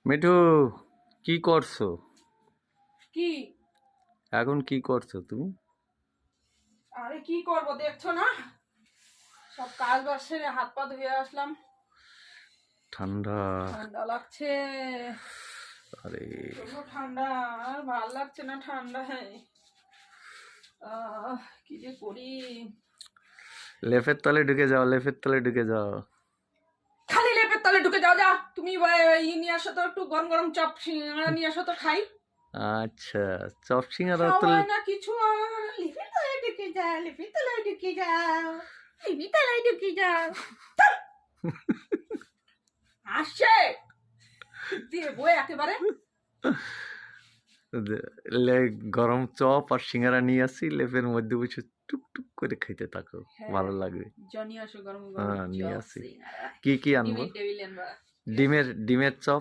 মিঠু, কি করছো? কি? এখন কি করছো তুমি? আরে কি করব দেখছো না? সব কাজ বাজ সেরে হাত পা ধুয়ে আসলাম। ঠান্ডা। ঠান্ডা লাগছে, আরে প্রচন্ড ঠান্ডা। আর ভাল লাগছে না ঠান্ডায়। কি যে করি। লেপের তলে ঢুকে যাও, লেপের তলে ঢুকে যাও। খালি লেপের তলে ঢুকে যাও, যা তুমি নিয়ে আসো তো, একটু গরম গরম চপ সিঙ্গাড়া নিয়ে আসো তো খাই। আচ্ছা, চপ সিঙ্গারা তো খাওয়ায় না কিছু, আর লেপের তলে ঢুকে যাও, লেপের তলে ঢুকে যাও, লেপের তলে ঢুকে যাও। আসছে দেবো একেবারে। গরম চপ আর সিঙ্গারা নিয়ে আসি, লেপের মধ্যে বসে টুক টুক করে খেতে থাকো, হ্যাঁ, ভালো লাগবে। জনি আসো গরম গরম হ্যাঁ, নিয়ে চপ আসি। সিঙ্গারা। কি কি আনবো? ডিমের টেবিল আনবা। ডিমের চপ